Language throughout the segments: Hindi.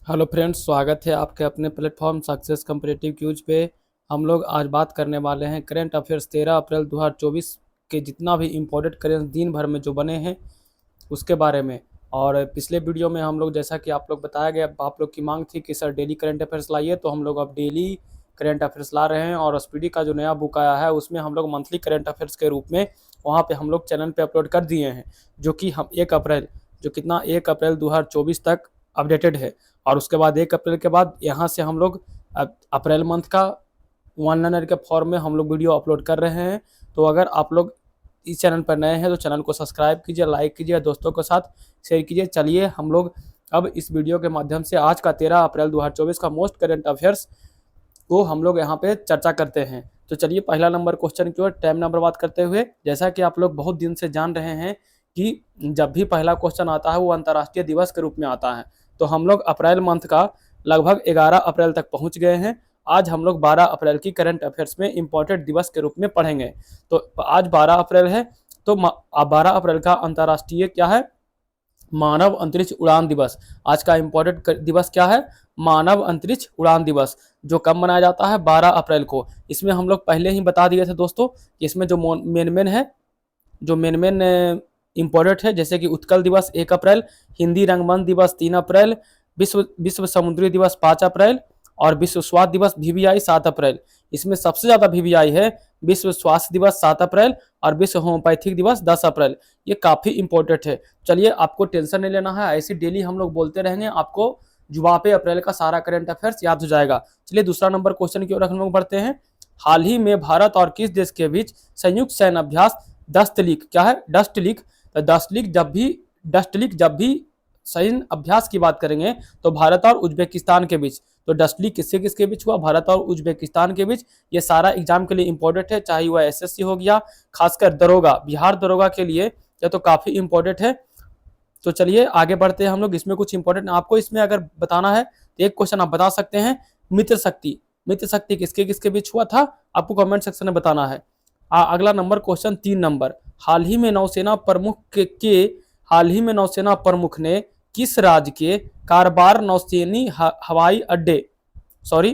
हेलो फ्रेंड्स, स्वागत है आपके अपने प्लेटफॉर्म सक्सेस कम्पिटिटिव क्यूज पे। हम लोग आज बात करने वाले हैं करंट अफेयर्स 13 अप्रैल 2024 के जितना भी इम्पोर्टेंट करेंट दिन भर में जो बने हैं उसके बारे में। और पिछले वीडियो में हम लोग, जैसा कि आप लोग बताया गया, आप लोग की मांग थी कि सर डेली करंट अफेयर्स लाइए, तो हम लोग अब डेली करंट अफेयर्स ला रहे हैं। और एसपीडी का जो नया बुक आया है उसमें हम लोग मंथली करंट अफेयर्स के रूप में वहाँ पे हम लोग चैनल पे अपलोड कर दिए हैं, जो कि हम 1 अप्रैल, जो कितना 1 अप्रैल 2024 तक अपडेटेड है। और उसके बाद 1 अप्रैल के बाद यहाँ से हम लोग अप्रैल मंथ का वन लाइनर के फॉर्म में हम लोग वीडियो अपलोड कर रहे हैं। तो अगर आप लोग इस चैनल पर नए हैं तो चैनल को सब्सक्राइब कीजिए, लाइक कीजिए, दोस्तों के साथ शेयर कीजिए। चलिए हम लोग अब इस वीडियो के माध्यम से आज का 13 अप्रैल 2024 का मोस्ट करेंट अफेयर्स को हम लोग यहाँ पे चर्चा करते हैं। तो चलिए पहला नंबर क्वेश्चन की ओर टाइम नंबर बात करते हुए, जैसा कि आप लोग बहुत दिन से जान रहे हैं कि जब भी पहला क्वेश्चन आता है वो अंतर्राष्ट्रीय दिवस के रूप में आता है। तो हम लोग अप्रैल मंथ का लगभग 11 अप्रैल तक पहुंच गए हैं। आज हम लोग 12 अप्रैल की करंट अफेयर्स में इम्पोर्टेंट दिवस के रूप में पढ़ेंगे। तो आज 12 अप्रैल है, तो 12 अप्रैल का अंतर्राष्ट्रीय क्या है? मानव अंतरिक्ष उड़ान दिवस। आज का इम्पोर्टेंट दिवस क्या है? मानव अंतरिक्ष उड़ान दिवस, जो कब मनाया जाता है? 12 अप्रैल को। इसमें हम लोग पहले ही बता दिए थे दोस्तों कि इसमें जो मेन है, जो मेन इम्पोर्टेंट है, जैसे कि उत्कल दिवस 1 अप्रैल, हिंदी रंगमंच दिवस 3 अप्रैल, विश्व समुद्री दिवस 5 अप्रैल और विश्व स्वास्थ्य दिवस VVI 7 अप्रैल। इसमें सबसे ज़्यादा VVI है विश्व स्वास्थ्य दिवस 7 अप्रैल और विश्व होम्योपैथिक दिवस 10 अप्रैल। ये काफ़ी इंपॉर्टेंट है। चलिए, आपको टेंशन नहीं लेना है, ऐसे डेली हम लोग बोलते रहेंगे, आपको जुबा पे अप्रैल का सारा करंट अफेयर्स याद हो जाएगा। चलिए दूसरा नंबर क्वेश्चन की ओर हम लोग बढ़ते हैं। हाल ही में भारत और किस देश के बीच संयुक्त सैन्य अभ्यास डस्ट लीग, क्या है? Dust league. तो डस्ट लीग जब भी सैन्य अभ्यास की बात करेंगे तो भारत और उज्बेकिस्तान के बीच। तो डस्ट लीग किससे किसके बीच हुआ? भारत और उज्बेकिस्तान के बीच। ये सारा एग्जाम के लिए इंपॉर्टेंट है, चाहे वह एसएससी हो गया, खासकर दरोगा, बिहार दरोगा के लिए यह तो काफी इंपॉर्टेंट है। तो चलिए आगे बढ़ते हैं हम लोग। इसमें कुछ इंपॉर्टेंट आपको इसमें अगर बताना है तो एक क्वेश्चन आप बता सकते हैं, मित्र शक्ति। मित्र शक्ति किसके किसके बीच हुआ था? आपको कमेंट सेक्शन में बताना है। अगला नंबर क्वेश्चन 3 नंबर। हाल ही में नौसेना प्रमुख ने किस राज्य के कारबार नौसेनी हवाई अड्डे, सॉरी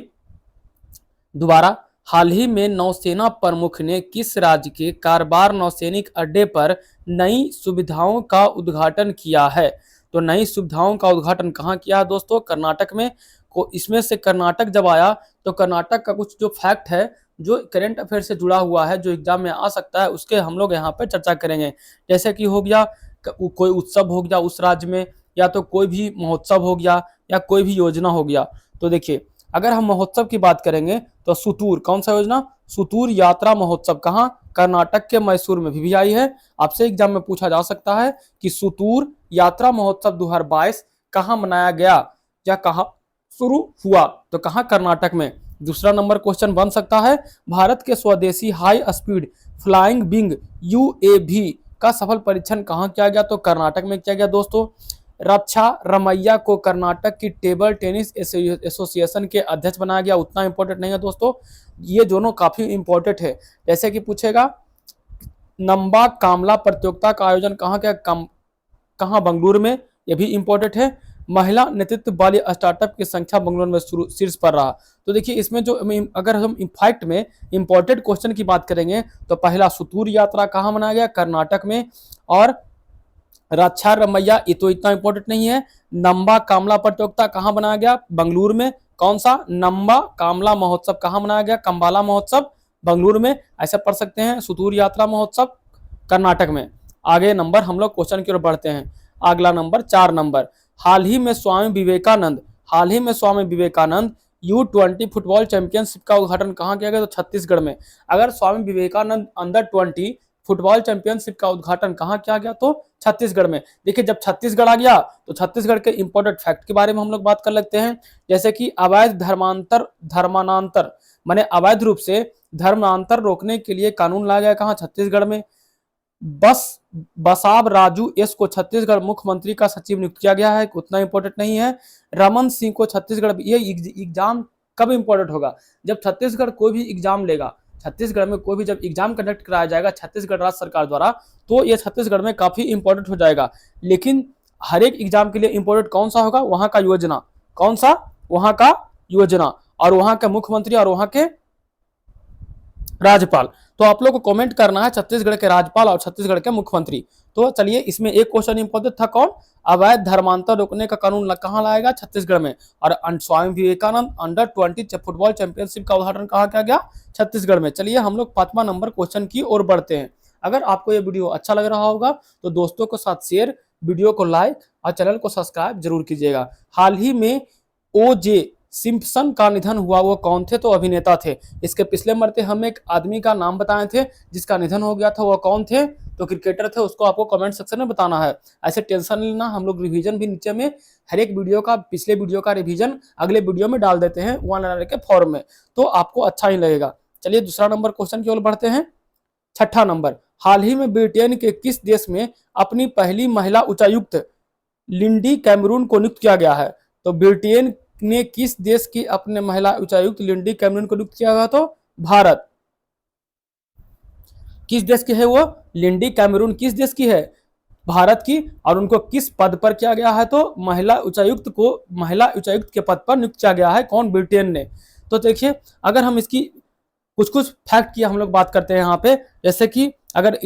दोबारा, हाल ही में नौसेना प्रमुख ने किस राज्य के कारबार नौसैनिक अड्डे पर नई सुविधाओं का उद्घाटन किया है? तो नई सुविधाओं का उद्घाटन कहाँ किया है दोस्तों? कर्नाटक में। को इसमें से कर्नाटक जब आया तो कर्नाटक का कुछ जो फैक्ट है, जो करंट अफेयर से जुड़ा हुआ है, जो एग्जाम में आ सकता है, उसके हम लोग यहाँ पर चर्चा करेंगे। जैसे कि हो गया कोई उत्सव हो गया उस राज्य में, या तो कोई भी महोत्सव हो गया, या कोई भी योजना हो गया। तो देखिए, अगर हम महोत्सव की बात करेंगे तो सुतूर, कौन सा योजना? सुतूर यात्रा महोत्सव। कहाँ? कर्नाटक के मैसूर में। VVI है, आपसे एग्जाम में पूछा जा सकता है कि सुतूर यात्रा महोत्सव 2022 कहाँ मनाया गया या कहाँ शुरू हुआ? तो कहाँ? कर्नाटक में। दूसरा नंबर क्वेश्चन बन सकता है, भारत के स्वदेशी high speed flying wing UAV का सफल परीक्षण कहाँ किया गया? तो कर्नाटक में किया गया दोस्तों। रक्षा रमैया को कर्नाटक की टेबल टेनिस एसोसिएशन के अध्यक्ष बनाया गया। उतना इंपॉर्टेंट नहीं है दोस्तों, ये दोनों काफी इंपॉर्टेंट है। जैसे कि पूछेगा, नंबा कामला प्रतियोगिता का आयोजन कहाँ किया? कहाँ? बेंगलुरु में। ये भी इंपॉर्टेंट है। महिला नेतृत्व वाली स्टार्टअप की संख्या बेंगलुरु में शीर्ष पर रहा। तो देखिए, इसमें जो अगर हम फैक्ट में इंपॉर्टेंट क्वेश्चन की बात करेंगे तो पहला सुतूर यात्रा कहाँ मनाया गया? कर्नाटक में। और रक्षा रमैया, ये तो इतना इंपॉर्टेंट नहीं है। नंबा कामला प्रतियोगिता कहाँ बनाया गया? बेंगलुरु में। कौन सा? नंबा कामला महोत्सव कहाँ मनाया गया? कंबाला महोत्सव, बेंगलुरु में। ऐसा पढ़ सकते हैं। सुतूर यात्रा महोत्सव कर्नाटक में। आगे नंबर हम लोग क्वेश्चन की ओर बढ़ते हैं। अगला नंबर 4 नंबर। हाल ही में Swami Vivekananda U20 football championship का उद्घाटन कहाँ किया गया? तो छत्तीसगढ़ में। अगर Swami Vivekananda under 20 football championship का उद्घाटन कहाँ किया गया? तो छत्तीसगढ़ में। देखिए, जब छत्तीसगढ़ आ गया तो छत्तीसगढ़ के इंपॉर्टेंट फैक्ट के बारे में हम लोग बात कर लेते हैं। जैसे कि अवैध धर्मांतर माने अवैध रूप से धर्मांतर रोकने के लिए कानून लाया गया। कहाँ? छत्तीसगढ़ में। बसाव राजू एस को छत्तीसगढ़ मुख्यमंत्री का सचिव नियुक्त किया गया है। उतना इंपॉर्टेंट नहीं है। रमन सिंह को छत्तीसगढ़, ये एग्जाम कब इंपॉर्टेंट होगा? जब छत्तीसगढ़ कोई भी एग्जाम लेगा, छत्तीसगढ़ में कोई भी जब एग्जाम कंडक्ट कराया जाएगा छत्तीसगढ़ राज्य सरकार द्वारा, तो ये छत्तीसगढ़ में काफी इंपॉर्टेंट हो जाएगा। लेकिन हर एक एग्जाम के लिए इंपॉर्टेंट कौन सा होगा? वहां का योजना, कौन सा? वहां का योजना, और वहां के मुख्यमंत्री और वहां के राज्यपाल। तो आप लोग को कमेंट करना है छत्तीसगढ़ के राज्यपाल और छत्तीसगढ़ के मुख्यमंत्री। तो चलिए, इसमें एक क्वेश्चन इंपॉर्टेंट था, कौन? अवैध धर्मांतर रोकने का कानून कहां लाएगा? छत्तीसगढ़ में। और Swami Vivekananda under 20 football championship का उद्घाटन कहा क्या गया? छत्तीसगढ़ में। चलिए हम लोग 5वां नंबर क्वेश्चन की ओर बढ़ते हैं। अगर आपको ये वीडियो अच्छा लग रहा होगा तो दोस्तों के साथ शेयर, वीडियो को लाइक और चैनल को सब्सक्राइब जरूर कीजिएगा। हाल ही में OJ सिम्पसन का निधन हुआ, वो कौन थे? तो अभिनेता थे। इसके पिछले मरते हम एक आदमी का नाम बताए थे जिसका निधन हो गया था, वो कौन थे? तो क्रिकेटर थे। उसको आपको कमेंट सेक्शन में बताना है। ऐसे टेंशन नहीं लेना, हम लोग रिवीजन भी नीचे में हर एक वीडियो का, पिछले वीडियो का रिवीजन अगले वीडियो में डाल देते हैं वन लाइनर के फॉर्म में, तो आपको अच्छा ही लगेगा। चलिए दूसरा नंबर क्वेश्चन की ओर बढ़ते हैं। 6ठा नंबर, हाल ही में ब्रिटेन के किस देश में अपनी पहली महिला उच्चायुक्त लिंडी कैमरून को नियुक्त किया गया है? तो ब्रिटेन ने किस देश की अपने महिला उच्चायुक्त लिंडी कैमरून को नियुक्त किया गया? तो भारत। किस देश की है वो? लिंडी कैमरून किस देश की है? भारत की। और उनको किस पद पर किया गया है? तो महिला उच्चायुक्त को महिला उच्चायुक्त के पद पर नियुक्त किया गया है। कौन? ब्रिटेन ने। तो देखिए, अगर हम इसकी कुछ कुछ फैक्ट की हम लोग बात करते हैं यहाँ पे, जैसे कि अगर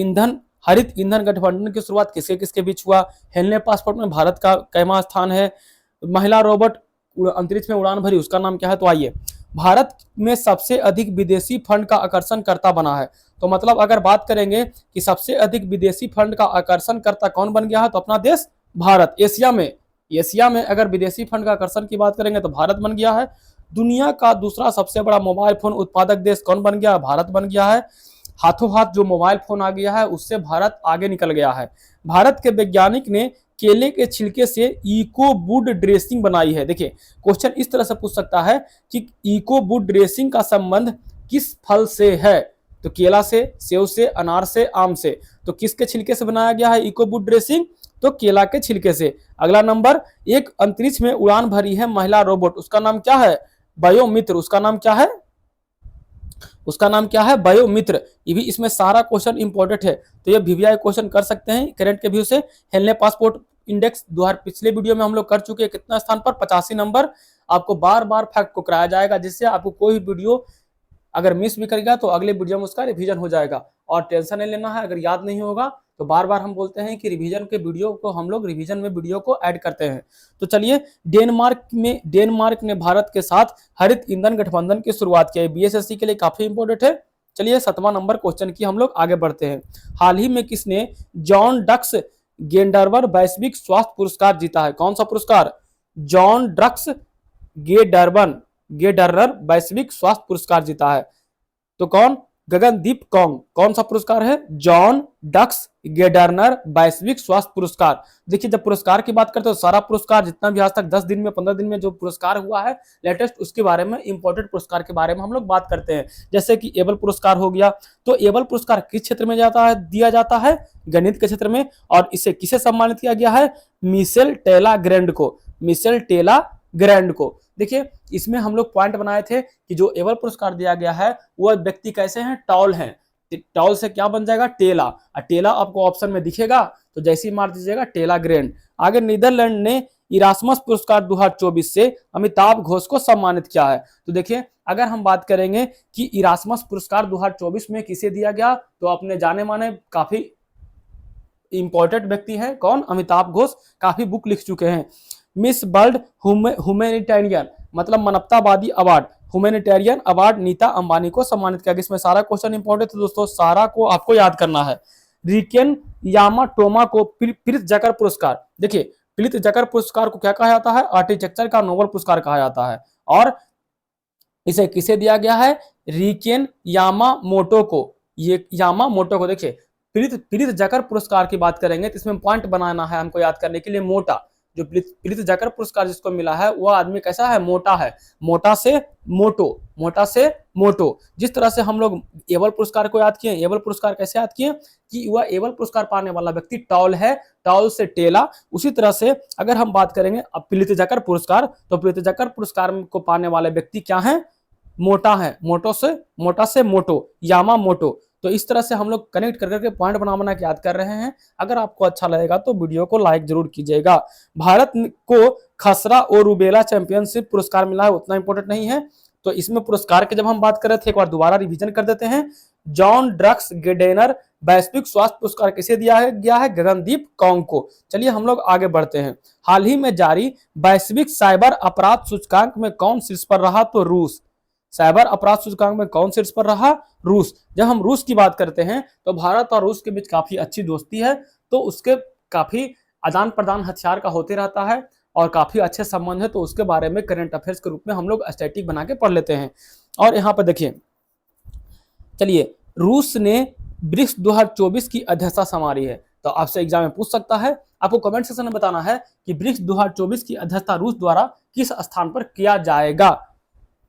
हरित ईंधन गठबंधन की शुरुआत किसके किसके बीच हुआ? हेनले पासपोर्ट में भारत का कैमा स्थान है? महिला रोबोट अंतरिक्ष में उड़ान भरी, उसका नाम क्या है? तो आइए, भारत में सबसे अधिक विदेशी फंड का आकर्षणकर्ता बना है। तो मतलब अगर बात करेंगे कि सबसे अधिक विदेशी फंड का आकर्षणकर्ता कौन बन गया है, तो अपना देश भारत। एशिया में अगर विदेशी फंड का आकर्षण की बात करेंगे तो भारत बन गया है। दुनिया का दूसरा सबसे बड़ा मोबाइल फोन उत्पादक देश कौन बन गया? भारत बन गया है। हाथों हाथ जो मोबाइल फोन आ गया है उससे भारत आगे निकल गया है। भारत के वैज्ञानिक ने केले के छिलके से इको वुड ड्रेसिंग बनाई है। देखिए, क्वेश्चन इस तरह से पूछ सकता है कि इको वुड ड्रेसिंग का संबंध किस फल से है? तो केला से, सेव से, अनार से, आम से। तो किसके छिलके से बनाया गया है इको वुड ड्रेसिंग? तो केला के छिलके से। अगला नंबर, एक अंतरिक्ष में उड़ान भरी है महिला रोबोट, उसका नाम क्या है? बायोमित्र। उसका नाम क्या है? उसका नाम क्या है? बायोमित्र। ये भी इसमें सारा क्वेश्चन इंपॉर्टेंट है, तो ये VVI क्वेश्चन कर सकते हैं करंट के व्यू से। हेनले पासपोर्ट इंडेक्स 2000 पिछले वीडियो में हम लोग कर चुके हैं, कितना स्थान पर? 85 नंबर। आपको बार बार फैक्ट को कराया जाएगा, जिससे आपको कोई वीडियो अगर मिस भी करेगा तो अगले वीडियो में उसका रिवीजन हो जाएगा। और टेंशन नहीं लेना है, अगर याद नहीं होगा तो बार बार हम बोलते हैं कि रिवीजन के वीडियो को हम लोग रिवीजन में वीडियो को ऐड करते हैं। तो चलिए, डेनमार्क ने भारत के साथ हरित ईंधन गठबंधन की शुरुआत की है। BSSC के लिए काफी इंपॉर्टेंट है। चलिए 7वां नंबर क्वेश्चन की हम लोग आगे बढ़ते हैं। हाल ही में किसने जॉन डक्स गेंडरबर वैश्विक स्वास्थ्य पुरस्कार जीता है? कौन सा पुरस्कार? जॉन ड्रक्स गेडरर वैश्विक स्वास्थ्य पुरस्कार जीता है। तो कौन? गगनदीप कौंग। कौन सा पुरस्कार है? जॉन डक्स गेडरनर वैश्विक स्वास्थ्य पुरस्कार। देखिए, जब पुरस्कार की बात करते हैं तो सारा पुरस्कार जितना भी आज तक 10 दिन में 15 दिन में जो पुरस्कार हुआ है लेटेस्ट, उसके बारे में, इंपॉर्टेंट पुरस्कार के बारे में हम लोग बात करते हैं। जैसे कि एबल पुरस्कार हो गया। तो एबल पुरस्कार किस क्षेत्र में दिया जाता है? गणित के क्षेत्र में। और इसे किसे सम्मानित किया गया है? मिशेल टेला ग्रैंड को। मिशेल टेला ग्रैंड को। देखिए, इसमें हम लोग पॉइंट बनाए थे कि जो एबल पुरस्कार दिया गया है वह व्यक्ति कैसे हैं? टॉल हैं। टॉल से क्या बन जाएगा? टेला। और टेला आपको ऑप्शन में दिखेगा तो जैसे ही मार दीजिएगा टेला ग्रैंड। आगे, नीदरलैंड ने इरास्मस पुरस्कार 2024 से अमिताभ घोष को सम्मानित किया है। तो देखिए, अगर हम बात करेंगे कि इरास्मस पुरस्कार 2024 में किसे दिया गया, तो अपने जाने माने काफी इंपॉर्टेंट व्यक्ति है। कौन? अमिताभ घोष। काफी बुक लिख चुके हैं। मिस वर्ल्ड ह्यूमैनिटेरियन मतलब मानवतावादी award, humanitarian award Nita Ambani को सम्मानित किया गया। इसमें सारा क्वेश्चन इंपॉर्टेंट है दोस्तों, सारा को आपको याद करना है। रिकेन यामाटोमा को प्रीत जकर पुरस्कार। देखिए, प्रीत जकर पुरस्कार को क्या कहा जाता है? आर्किटेक्चर का नोबेल पुरस्कार कहा जाता है। और इसे किसे दिया गया है? रिकेन यामामोटो को। ये यामामोटो को। देखिए, प्रीत जकर पुरस्कार की बात करेंगे तो इसमें पॉइंट बनाना है हमको याद करने के लिए, मोटा। जो प्रीत जकर पुरस्कार जिसको मिला है वह आदमी कैसा है? मोटा है। मोटा से मोटो, मोटा से मोटो। जिस तरह से हम लोग एबल पुरस्कार को याद किए, एबल पुरस्कार कैसे याद किए कि वह एबल पुरस्कार पाने वाला व्यक्ति टॉल है, टॉल से टेला। उसी तरह से अगर हम बात करेंगे प्रीत जकर पुरस्कार, तो प्रीत जकर पुरस्कार को पाने वाले व्यक्ति क्या है? मोटा है, मोटो से मोटा से मोटो, यामा मोटो। तो इस तरह से हम लोग कनेक्ट कर करके पॉइंट बना बना के याद कर रहे हैं। अगर आपको अच्छा लगेगा तो वीडियो को लाइक जरूर कीजिएगा। भारत को खसरा और रूबेला चैंपियनशिप पुरस्कार मिला है, उतना इंपॉर्टेंट नहीं है। तो इसमें पुरस्कार की जब हम बात कर रहे थे, एक बार दोबारा रिवीजन कर देते हैं। जॉन ड्रग्स गेडेनर वैश्विक स्वास्थ्य पुरस्कार किसे दिया गया है? गगनदीप कौंग को। चलिए हम लोग आगे बढ़ते हैं। हाल ही में जारी वैश्विक साइबर अपराध सूचकांक में कौन शीर्ष पर रहा? तो रूस। साइबर अपराध सूचकांक में कौन शीर्ष पर रहा? रूस। जब हम रूस की बात करते हैं तो भारत और रूस के बीच काफी अच्छी दोस्ती है, तो उसके काफी आदान प्रदान हथियार का होते रहता है और काफी अच्छे संबंध है। तो उसके बारे में करंट अफेयर्स के रूप में हम लोग स्टैटिक बना के पढ़ लेते हैं। और यहाँ पर देखिए, चलिए, रूस ने ब्रिक्स 2024 की अध्यक्षता संभाली है। तो आपसे एग्जाम में पूछ सकता है, आपको कमेंट सेक्शन में बताना है कि ब्रिक्स 2024 की अध्यक्षता रूस द्वारा किस स्थान पर किया जाएगा।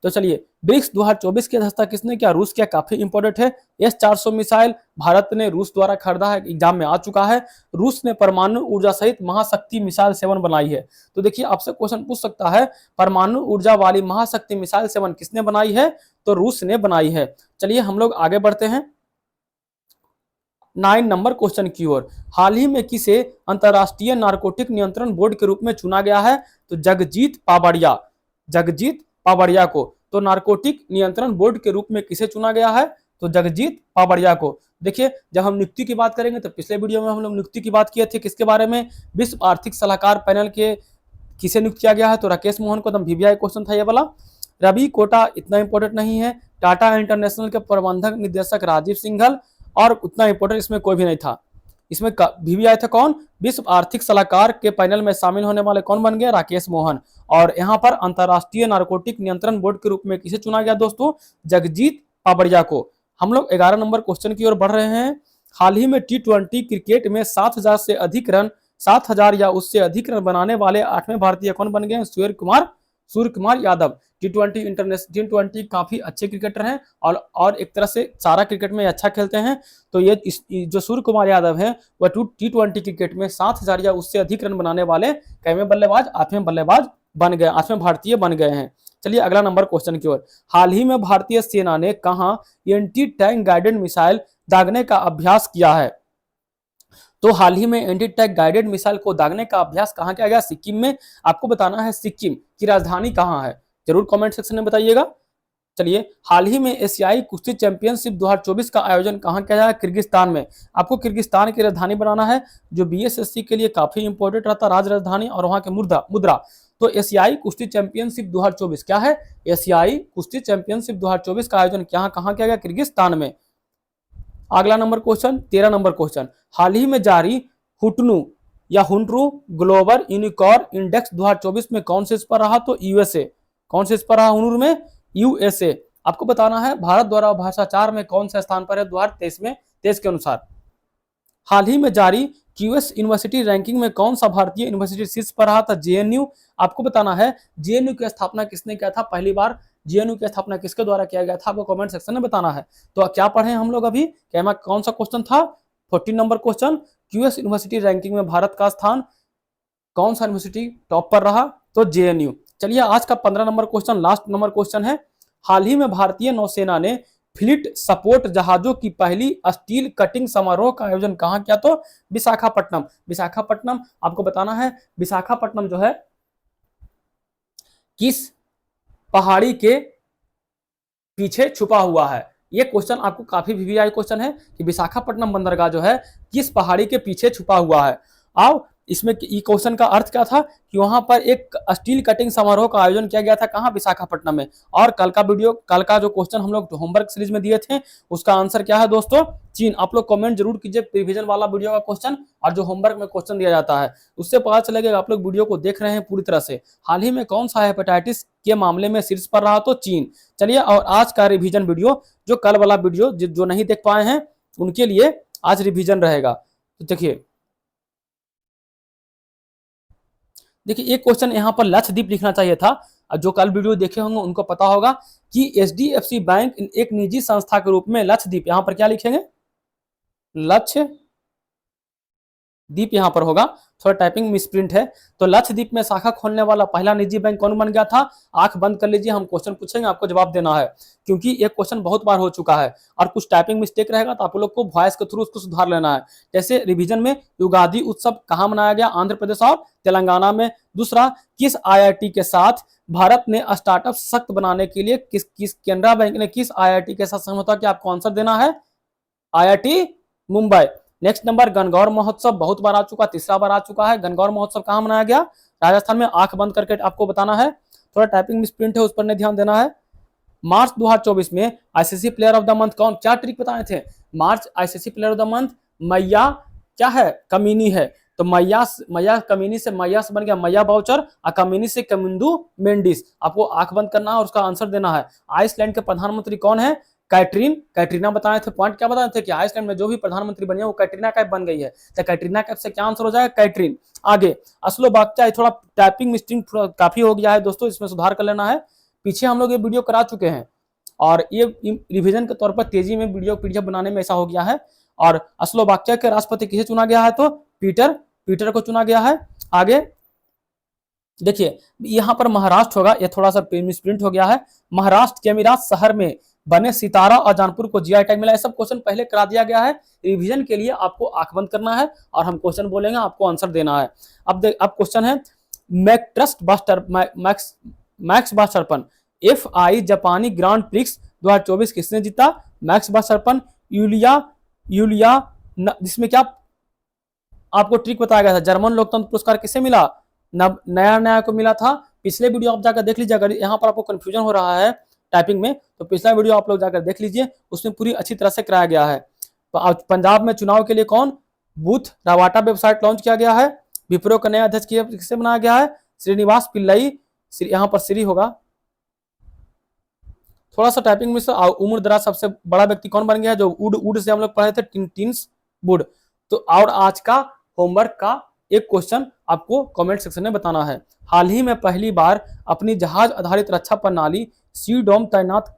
तो चलिए, ब्रिक्स 2024 की अध्यक्षता किसने किया? रूस किया। काफी इंपॉर्टेंट है। S-400 मिसाइल भारत ने रूस द्वारा खरीदा है, एग्जाम में आ चुका है। रूस ने परमाणु ऊर्जा सहित महाशक्ति मिसाइल 7 बनाई है। तो देखिए, आपसे क्वेश्चन पूछ सकता है, परमाणु ऊर्जा वाली महाशक्ति मिसाइल 7 किसने बनाई है? तो रूस ने बनाई है। चलिए हम लोग आगे बढ़ते हैं 9 नंबर क्वेश्चन की ओर। हाल ही में किसे अंतरराष्ट्रीय नारकोटिक नियंत्रण बोर्ड के रूप में चुना गया है? तो जगजीत पाबड़िया, जगजीत पाबड़िया को। तो नारकोटिक नियंत्रण बोर्ड के रूप में किसे चुना गया है? तो जगजीत पाबड़िया को। देखिए, जब हम नियुक्ति की बात करेंगे तो पिछले वीडियो में हम लोग नियुक्ति की बात किए थे, किसके बारे में? विश्व आर्थिक सलाहकार पैनल के किसे नियुक्त किया गया है? तो राकेश मोहन को। VVI क्वेश्चन था ये वाला। रवि कोटा इतना इंपॉर्टेंट नहीं है। टाटा इंटरनेशनल के प्रबंधक निदेशक राजीव सिंघल, और उतना इंपॉर्टेंट इसमें कोई भी नहीं था। इसमें VVI था कौन? विश्व आर्थिक सलाहकार के पैनल में शामिल होने वाले कौन बन गए? राकेश मोहन। और यहाँ पर अंतरराष्ट्रीय नारकोटिक नियंत्रण बोर्ड के रूप में किसे चुना गया दोस्तों? जगजीत पाबड़िया को। हम लोग 11 नंबर क्वेश्चन की ओर बढ़ रहे हैं। हाल ही में T20 क्रिकेट में 7,000 से अधिक रन, 7,000 या उससे अधिक रन बनाने वाले 8वें भारतीय कौन बन गए? सूर्य कुमार यादव। T20 काफी अच्छे क्रिकेटर हैं और एक तरह से सारा क्रिकेट में अच्छा खेलते हैं। तो ये जो सूर्य कुमार यादव हैं वह T20 क्रिकेट में 7,000 या उससे अधिक रन बनाने वाले कैवें बल्लेबाज? 8वें बल्लेबाज बन गए, 8वें भारतीय बन गए हैं। चलिए अगला नंबर क्वेश्चन की ओर। हाल ही में भारतीय सेना ने कहां एंटी टैंक गाइडेड मिसाइल दागने का अभ्यास किया है? तो हाल ही में एंटी टैंक गाइडेड मिसाइल को दागने का अभ्यास कहां किया गया? सिक्किम में। आपको बताना है सिक्किम की राजधानी कहां है, जरूर कमेंट सेक्शन में बताइएगा। चलिए, हाल ही में एशियाई कुश्ती चैंपियनशिप 2024 का आयोजन कहां किया गया? किर्गिस्तान में। आपको किर्गिस्तान की राजधानी बनाना है, जो BSSC के लिए काफी इंपॉर्टेंट रहता है, राज्य राजधानी और वहां के मुद्रा। तो एशियाई कुश्ती चैंपियनशिप 2024 क्या है? एशियाई कुश्ती चैंपियनशिप 2024 का आयोजन कहां किया गया? किर्गिस्तान में। अगला नंबर क्वेश्चन 13 नंबर क्वेश्चन। हाल ही में जारी हुटनू या हुंट्रू ग्लोबल यूनिकॉर्न इंडेक्स 2024 में कौन से पर रहा? तो USA। कौन से पर रहा हुनूर में? USA। आपको बताना है भारत द्वारा भाषाचार में कौन से स्थान पर है? 2023 में, 23 के अनुसार। हाल ही में जारी QS यूनिवर्सिटी रैंकिंग में कौन सा भारतीय यूनिवर्सिटी शीर्ष पर रहा था? JNU। आपको बताना है JNU की स्थापना किसने किया था? पहली बार JNU की स्थापना किसके द्वारा किया गया था? आपको कमेंट सेक्शन में बताना है। तो क्या पढ़े हम लोग अभी? कौन सा क्वेश्चन था? 14 number question. QS university ranking में भारत का स्थान कौन सा यूनिवर्सिटी टॉप पर रहा? तो JNU। चलिए आज का 15 number question last number question है। हाल ही में भारतीय नौसेना ने फ्लीट सपोर्ट जहाजों की पहली स्टील कटिंग समारोह का आयोजन कहां किया? तो विशाखापट्टनम। विशाखापट्टनम। आपको बताना है विशाखापट्टनम जो है किस पहाड़ी के पीछे छुपा हुआ है? ये क्वेश्चन आपको काफी VVI क्वेश्चन है कि विशाखापट्टनम बंदरगाह जो है किस पहाड़ी के पीछे छुपा हुआ है। आओ, इसमें क्वेश्चन का अर्थ क्या था कि वहां पर एक स्टील कटिंग समारोह का आयोजन किया गया था, कहां? विशाखापट्टनम में। और कल का जो क्वेश्चन हम लोग होमवर्क सीरीज में दिए थे उसका आंसर क्या है दोस्तों? चीन। आप लोग कमेंट जरूर कीजिए रिवीजन वाला वीडियो का क्वेश्चन और जो होमवर्क में क्वेश्चन दिया जाता है, उससे पता चलेगा आप लोग वीडियो को देख रहे हैं पूरी तरह से। हाल ही में कौन सा हेपेटाइटिस के मामले में शीर्ष पर रहा? तो चीन। चलिए, और आज का रिवीजन वीडियो, जो कल वाला वीडियो जो नहीं देख पाए हैं उनके लिए आज रिवीजन रहेगा। तो देखिए एक क्वेश्चन यहाँ पर लक्षद्वीप लिखना चाहिए था। जो कल वीडियो देखे होंगे उनको पता होगा कि HDFC बैंक एक निजी संस्था के रूप में लक्षद्वीप, यहाँ पर क्या लिखेंगे? दीप यहाँ पर होगा, थोड़ा टाइपिंग मिसप्रिंट है। तो लक्षद्वीप में शाखा खोलने वाला पहला निजी बैंक कौन बन गया था? आंख बंद कर लीजिए, हम क्वेश्चन पूछेंगे, आपको जवाब देना है, क्योंकि ये क्वेश्चन बहुत बार हो चुका है और कुछ टाइपिंग मिस्टेक रहेगा तो आप लोग को वॉइस के थ्रू उसको सुधार लेना है। जैसे रिवीजन में युगादि उत्सव कहाँ मनाया गया? आंध्र प्रदेश और तेलंगाना में। दूसरा, किस आईआईटी के साथ भारत ने स्टार्टअप सख्त बनाने के लिए किस केनरा बैंक ने किस आईआईटी के साथ समझौता किया? आपको आंसर देना है IIT Mumbai. Next number, Gangaur महोत्सव बहुत बार आ चुका, तीसरा बार आ चुका है। गणगौर महोत्सव कहाँ मनाया गया? राजस्थान में। आंख बंद करके आपको बताना है, थोड़ा टाइपिंग मिसप्रिंट है, उस पर नहीं ध्यान देना है। मार्च 2024 में ICC player of the month कौन? क्या ट्रिक बताए थे? March ICC player of the month मैया क्या है? कमीनी है। तो मैया कमीनी से मैया से बन गया मैया बाउचर और कमीनी से कमिंदू मेंडिस। आपको आंख बंद करना है और उसका आंसर देना है। आइसलैंड के प्रधानमंत्री कौन है? कैटरीना बताए थे। पॉइंट क्या बताए थे कि आइसलैंड में जो भी प्रधानमंत्री बनी है वो कैटरीना कैफ बन गई है, तो कैटरीना कैफ से क्या आंसर हो जाएगा? कैटरीन। आगे स्लोवाकिया, थोड़ा टाइपिंग मिस्टेक काफी हो गया है दोस्तों, इसमें सुधार कर लेना है। पीछे हम लोग ये वीडियो करा चुके हैं और ये रिवीजन के तौर पर तेजी में वीडियो पीडीएफ बनाने में ऐसा हो गया है। और स्लोवाकिया के राष्ट्रपति किसे चुना गया है? तो पीटर को चुना गया है। आगे देखिए, यहां पर महाराष्ट्र होगा, ये थोड़ा सा मिसप्रिंट हो गया है। महाराष्ट्र के अमीरात शहर में बने सितारा और जानपुर को जीआई टैग मिला। सब क्वेश्चन पहले करा दिया गया है। रिवीजन के लिए आपको आंख बंद करना है और हम क्वेश्चन बोलेंगे, आपको आंसर देना है। अब क्वेश्चन है, मैक्स वर्स्टैपेन FI जापानी ग्रांड प्रिक्स 2024 किसने जीता? Max Verstappen. यूलिया जिसमें क्या आपको ट्रिक बताया गया था? जर्मन लोकतंत्र पुरस्कार किसे मिला? नया को मिला था। पिछले वीडियो आप जाकर देख लीजिए, अगर यहाँ पर आपको कंफ्यूजन हो रहा है टाइपिंग में तो पिछला वीडियो आप लोग जाकर देख लीजिए, उसमें पूरी अच्छी तरह से कराया गया है। तो पंजाब में चुनाव के लिए कौन? बूथ रावाटा वेबसाइट लॉन्च किया गया है। विप्रो का नया अध्यक्ष किसे बनाया गया है? श्रीनिवास पिल्लई। यहाँ पर श्री होगा, थोड़ा सा टाइपिंग में उम्र दराज सबसे बड़ा व्यक्ति कौन बन गया? जो उड से हम लोग पढ़े थे, टिन्स वुड। तो और आज का होमवर्क का एक क्वेश्चन आपको कमेंट सेक्शन में बताना है। हाल ही में पहली बार अपनी जहाज आधारित रक्षा प्रणाली सी डोम तैनात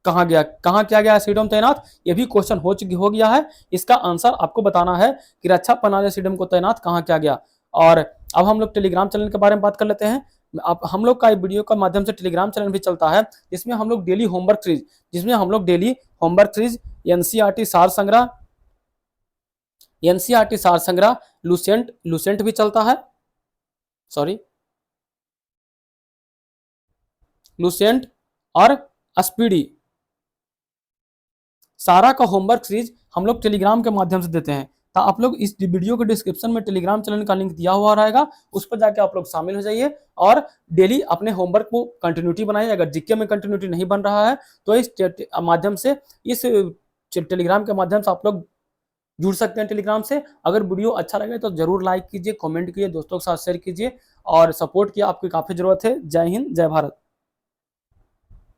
कहाँ किया गया सी डोम तैनात? ये भी क्वेश्चन हो गया है। इसका आंसर आपको बताना है कि रक्षा प्रणाली सी डोम को तैनात कहाँ किया गया। और अब हम लोग टेलीग्राम चैनल के बारे में बात कर लेते हैं। अब हम लोग का वीडियो का माध्यम से टेलीग्राम चैनल भी चलता है, जिसमें हम लोग डेली होमवर्क सीरीज एनसीईआरटी सार संग्रह लुसेंट भी चलता है, लुसेंट और स्पीडी, सारा का होमवर्क सीरीज हम लोग टेलीग्राम के माध्यम से देते हैं। तो आप लोग इस वीडियो के डिस्क्रिप्शन में टेलीग्राम चैनल का लिंक दिया हुआ रहेगा, उस पर जाके आप लोग शामिल हो जाइए और डेली अपने होमवर्क को कंटिन्यूटी बनाइए। अगर जीके में कंटिन्यूटी नहीं बन रहा है तो इस माध्यम से, इस टेलीग्राम के माध्यम से आप लोग जुड़ सकते हैं टेलीग्राम से। अगर वीडियो अच्छा लगे तो जरूर लाइक कीजिए, कमेंट कीजिए, दोस्तों के साथ शेयर कीजिए और सपोर्ट की आपकी काफी जरूरत है। जय हिंद, जय भारत।